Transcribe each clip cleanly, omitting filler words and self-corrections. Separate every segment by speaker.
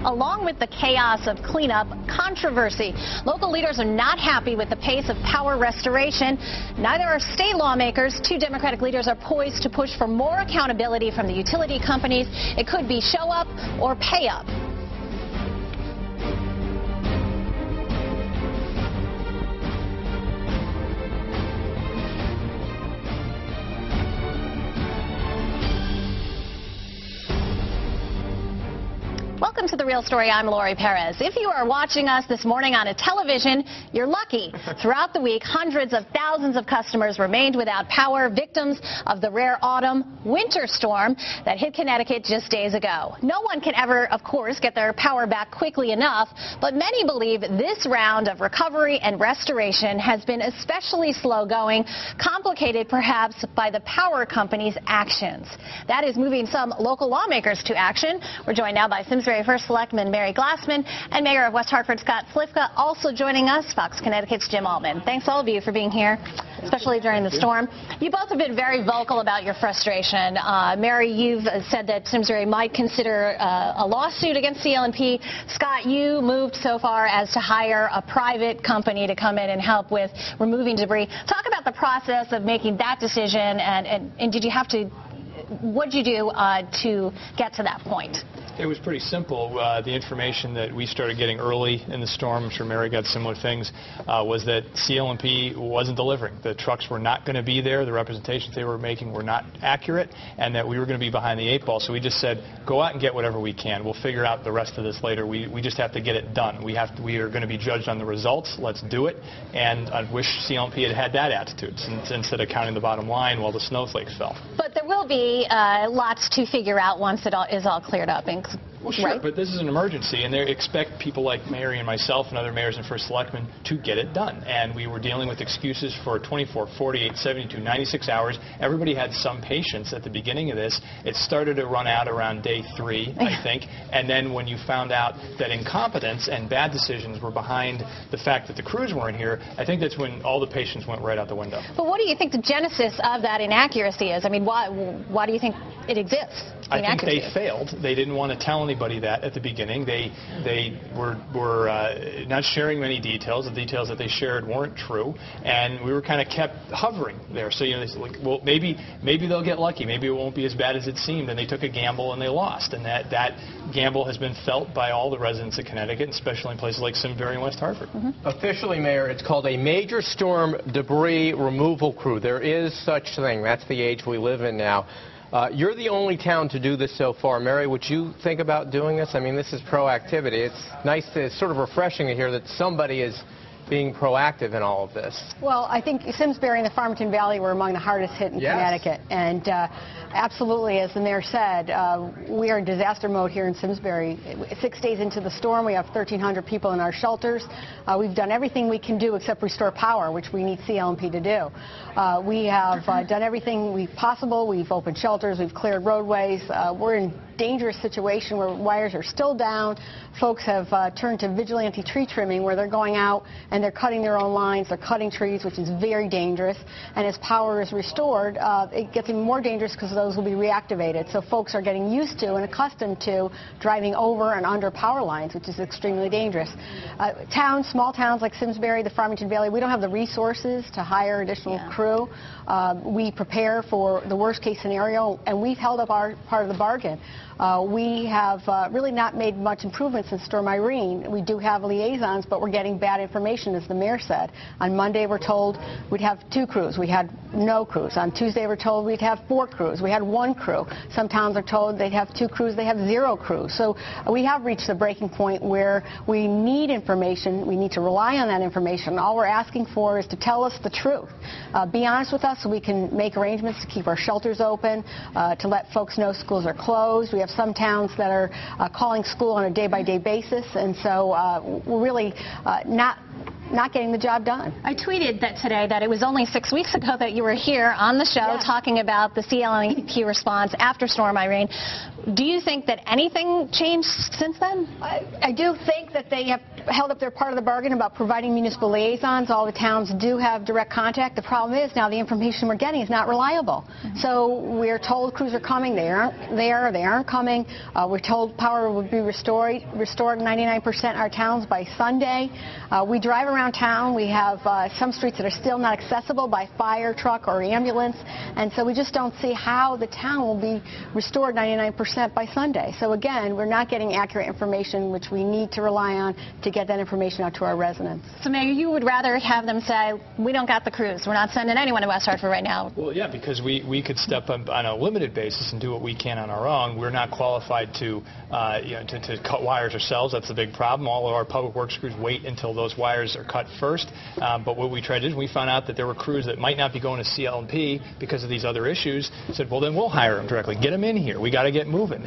Speaker 1: along with the chaos of cleanup controversy. Local leaders are not happy with the pace of power restoration. Neither are state lawmakers. Two Democratic leaders are poised to push for more accountability from the utility companies. It could be show up or pay up. Welcome to The Real Story. I'm Lori Perez. If you are watching us this morning on a television, you're lucky. Throughout the week, hundreds of thousands of customers remained without power, victims of the rare autumn winter storm that hit Connecticut just days ago. No one can ever, of course, get their power back quickly enough, but many believe this round of recovery and restoration has been especially slow going, complicated perhaps by the power company's actions. That is moving some local lawmakers to action. We're joined now by Simsbury First Selectman Mary Glassman and Mayor of West Hartford Scott Slifka. Also joining us, Fox Connecticut's Jim Altman. Thanks all of you for being here, especially during the storm. You both have been very vocal about your frustration. Mary, you've said that Simsbury might consider a lawsuit against CL&P. Scott, you moved so far as to hire a private company to come in and help with removing debris. Talk about the process of making that decision, and did you have to, what did you do to get to that point?
Speaker 2: It was pretty simple. The information that we started getting early in the storm, I'm sure Mary got similar things, was that CL&P wasn't delivering. The trucks were not going to be there. The representations they were making were not accurate, and that we were going to be behind the eight ball. So we just said, go out and get whatever we can. We'll figure out the rest of this later. We just have to get it done. We are going to be judged on the results. Let's do it. And I wish CL&P had had that attitude instead of counting the bottom line while the snowflakes fell.
Speaker 1: But there will be lots to figure out once it is all cleared up.
Speaker 2: Well, sure,
Speaker 1: right?
Speaker 2: But this is an emergency, and they expect people like Mary and myself and other mayors and first selectmen to get it done. And we were dealing with excuses for 24, 48, 72, 96 hours. Everybody had some patience at the beginning of this. It started to run out around day 3, I think. And then when you found out that incompetence and bad decisions were behind the fact that the crews weren't here, I think that's when all the patience went right out the window.
Speaker 1: But what do you think the genesis of that inaccuracy is? I mean, why do you think it exists?
Speaker 2: I think they failed. They didn't want to tell anybody that at the beginning. They were not sharing many details. The details that they shared weren't true, and we were kind of kept hovering there. So they said, like, well, maybe they'll get lucky. Maybe it won't be as bad as it seemed. And they took a gamble and they lost. And that gamble has been felt by all the residents of Connecticut, especially in places like Simsbury and West Hartford.
Speaker 3: Officially, Mayor, it's called a major storm debris removal crew. There is such thing. That's the age we live in now. You're the only town to do this so far. Mary, would you think about doing this? I mean, this is proactivity. It's nice it's sort of refreshing to hear that somebody is being proactive in all of this.
Speaker 4: Well, I think Simsbury and the Farmington Valley were among the hardest hit in Connecticut. And absolutely, as the mayor said, we are in disaster mode here in Simsbury. 6 days into the storm, we have 1,300 people in our shelters. We've done everything we can do except restore power, which we need CL&P to do. We have done everything possible. We've opened shelters. We've cleared roadways. We're in dangerous situation where wires are still down. Folks have turned to vigilante tree trimming, where they're going out and they're cutting their own lines. They're cutting trees, which is very dangerous. And as power is restored, it gets even more dangerous because those will be reactivated. So folks are getting used to and accustomed to driving over and under power lines, which is extremely dangerous. Small towns like Simsbury, the Farmington Valley, we don't have the resources to hire additional crew. We prepare for the worst case scenario, and we've held up our part of the bargain. We have really not made much improvement since Storm Irene. We do have liaisons, but we're getting bad information, as the mayor said. On Monday, we're told we'd have 2 crews. We had no crews. On Tuesday, we're told we'd have 4 crews. We had 1 crew. Some towns are told they'd have 2 crews. They have 0 crews. So we have reached the breaking point where we need information. We need to rely on that information. All we're asking for is to tell us the truth. Be honest with us so we can make arrangements to keep our shelters open, to let folks know schools are closed. We have some towns that are calling school on a day-by-day basis, and so we're really not not getting the job done.
Speaker 1: I tweeted that today that it was only 6 weeks ago that you were here on the show talking about the CLNP response after Storm Irene. Do you think that anything changed since then?
Speaker 4: I do think that they have held up their part of the bargain about providing municipal liaisons. All the towns do have direct contact. The problem is now the information we're getting is not reliable. So we're told crews are coming. They aren't there. They aren't coming. We're told power will be restored 99% of our towns by Sunday. We drive around town. We have some streets that are still not accessible by fire truck or ambulance. And so we just don't see how the town will be restored 99% by Sunday. So again, we're not getting accurate information, which we need to rely on to get that information out to our residents.
Speaker 1: So Mayor, you would rather have them say, we don't got the crews. We're not sending anyone to West Hartford right now.
Speaker 2: Well, yeah, because we could step up on a limited basis and do what we can on our own. We're not qualified to cut wires ourselves. That's the big problem. All of our public works crews wait until those wires are cut first. But what we tried to do is we found out that there were crews that might not be going to CLNP because of these other issues. Said, well, then we'll hire them directly. Get them in here. We got to get moving.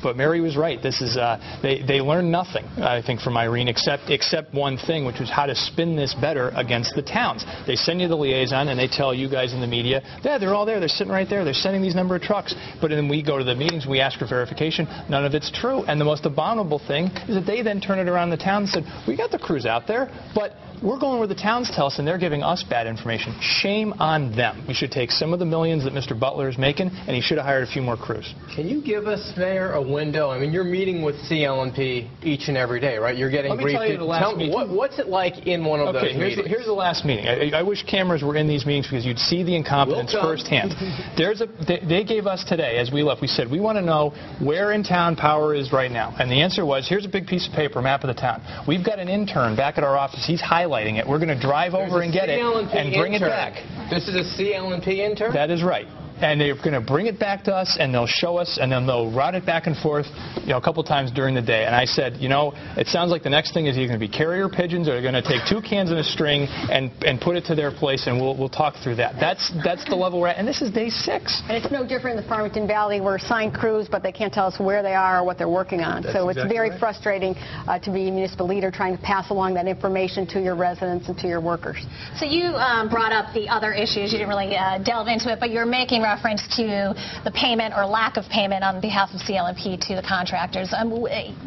Speaker 2: But Mary was right. This is they learned nothing, I think, from Irene, except one thing, which was how to spin this better against the towns. They send you the liaison and they tell you guys in the media, yeah, they're all there. They're sitting right there. They're sending these number of trucks. But then we go to the meetings. We ask for verification. None of it's true. And the most abominable thing is that they then turn it around the town and said, we got the crews out there, but we're going where the towns tell us, and they're giving us bad information. Shame on them. We should take some of the millions that Mr. Butler is making, and he should have hired a few more crews.
Speaker 3: Can you give us, Mayor, a window? I mean, you're meeting with CLNP each and every day, right? You're getting briefed. Tell me, what's it like in one of those meetings?
Speaker 2: Here's the last meeting. I wish cameras were in these meetings because you'd see the incompetence firsthand. They gave us today, as we left, we said, we want to know where in town power is right now. And the answer was, here's a big piece of paper, map of the town. We've got an intern back at our office. He's highlighting it. We're going to drive over and get it and bring it back.
Speaker 3: This is a CLNP intern?
Speaker 2: That is right. And they're going to bring it back to us, and they'll show us, and then they'll route it back and forth, a couple times during the day. And I said, it sounds like the next thing is either going to be carrier pigeons, or they're going to take 2 cans and a string and put it to their place, and we'll talk through that. That's the level we're at, and this is day 6.
Speaker 4: And it's no different in the Farmington Valley. We're assigned crews, but they can't tell us where they are or what they're working on. So it's very frustrating to be a municipal leader trying to pass along that information to your residents and to your workers.
Speaker 1: So you brought up the other issues. You didn't really delve into it, but you're making reference to the payment or lack of payment on behalf of CLNP to the contractors.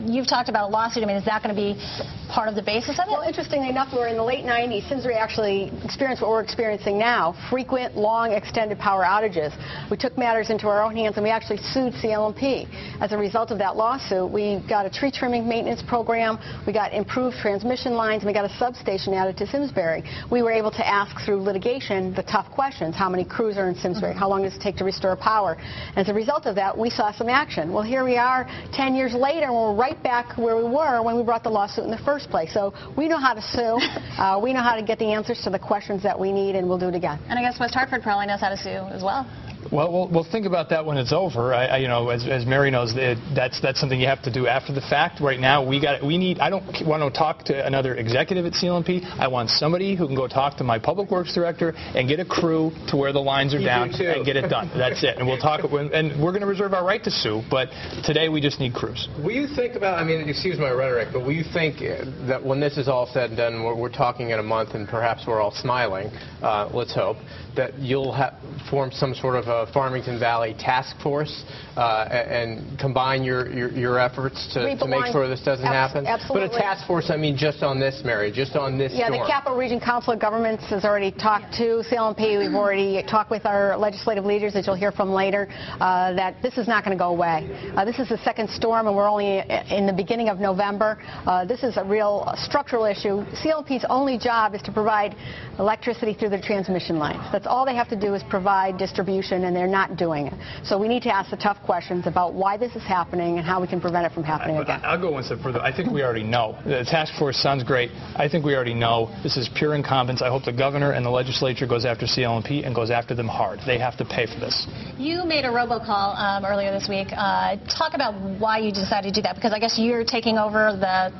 Speaker 1: You've talked about a lawsuit. I mean, is that going to be part of the basis of it?
Speaker 4: Well, interestingly enough, we're in the late 90s. Simsbury actually experienced what we're experiencing now, frequent, long, extended power outages. We took matters into our own hands, and we actually sued CLNP. As a result of that lawsuit, we got a tree trimming maintenance program, we got improved transmission lines, and we got a substation added to Simsbury. We were able to ask through litigation the tough questions. How many crews are in Simsbury? How long does it take to restore power? And as a result of that, we saw some action. Well, here we are 10 years later, and we're right back where we were when we brought the lawsuit in the first place. So we know how to sue. We know how to get the answers to the questions that we need, and we'll do it again.
Speaker 1: And I guess West Hartford probably knows how to sue as well.
Speaker 2: Well, we'll think about that when it's over. As Mary knows, that's something you have to do after the fact. Right now, we need. I don't want to talk to another executive at CLNP. I want somebody who can go talk to my public works director and get a crew to where the lines are down and get it done. That's it. And we'll talk. And we're going to reserve our right to sue. But today, we just need crews.
Speaker 3: Will you think about? I mean, excuse my rhetoric, but will you think that when this is all said and done, we're talking in a month, and perhaps we're all smiling. Let's hope that you'll form some sort of a Farmington Valley task force and combine your efforts to make sure this doesn't happen?
Speaker 4: Absolutely.
Speaker 3: But a task force, I mean, just on this, Mary, just on this storm.
Speaker 4: The Capital Region Council of Governments has already talked to CLNP. We've already talked with our legislative leaders that you'll hear from later that this is not going to go away. This is the second storm, and we're only in the beginning of November. This is a real structural issue. CLNP's only job is to provide electricity through the transmission lines. That's all they have to do is provide distribution, and they're not doing it. So we need to ask the tough questions about why this is happening and how we can prevent it from happening again.
Speaker 2: I'll go one step further. I think we already know. The task force sounds great. I think we already know this is pure incompetence. I hope the governor and the legislature goes after CLNP and goes after them hard. They have to pay for this.
Speaker 1: You made a robocall earlier this week. Talk about why you decided to do that, because I guess you're taking over the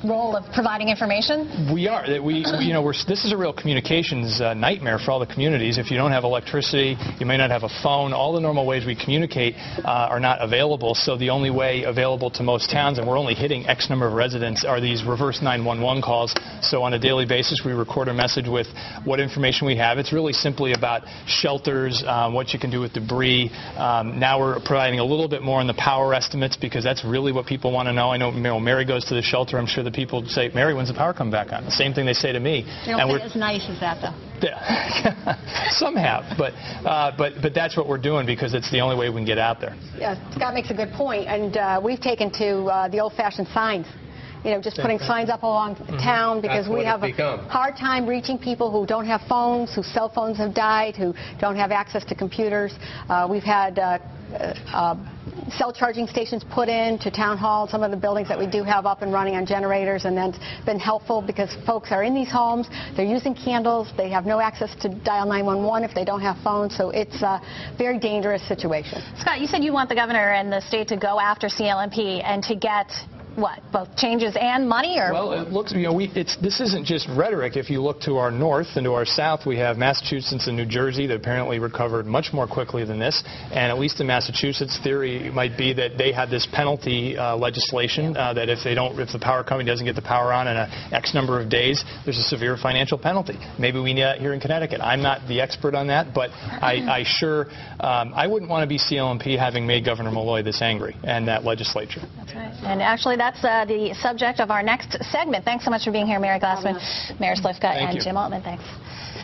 Speaker 1: role of providing information?
Speaker 2: We are. This is a real communications nightmare for all the communities. If you don't have electricity, you may not have a phone. All the normal ways we communicate are not available. So the only way available to most towns, and we're only hitting X number of residents, are these reverse 911 calls. So on a daily basis, we record a message with what information we have. It's really simply about shelters, what you can do with debris. Now we're providing a little bit more on the power estimates because that's really what people want to know. I know Mary goes to the shelter. I'm sure the people say, Mary, when's the power come back on? The same thing they say to me.
Speaker 1: They don't say as nice as that, though.
Speaker 2: Yeah. Some have, but that's what we're doing because it's the only way we can get out there.
Speaker 4: Yeah, Scott makes a good point, and we've taken to the old-fashioned signs. Just putting signs up along town because we have a hard time reaching people who don't have phones, whose cell phones have died, who don't have access to computers. We've had cell charging stations put in to town hall, some of the buildings that we do have up and running on generators, and that's been helpful because folks are in these homes, they're using candles, they have no access to dial 911 if they don't have phones, so it's a very dangerous situation.
Speaker 1: Scott, you said you want the governor and the state to go after CLMP and to get what, both changes and money? Or?
Speaker 2: Well, it looks, this isn't just rhetoric. If you look to our north and to our south, we have Massachusetts and New Jersey that apparently recovered much more quickly than this. And at least in Massachusetts, theory might be that they had this penalty legislation that if the power company doesn't get the power on in a X number of days, there's a severe financial penalty. Maybe we need that here in Connecticut. I'm not the expert on that, but I wouldn't want to be CLMP having made Governor Malloy this angry and that legislature.
Speaker 1: That's right. And actually, that's the subject of our next segment. Thanks so much for being here, Mary Glassman, Mayor Slifka, and Jim Altman. Thanks.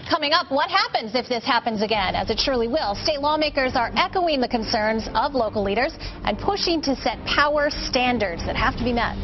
Speaker 1: Coming up, what happens if this happens again, as it surely will? State lawmakers are echoing the concerns of local leaders and pushing to set power standards that have to be met.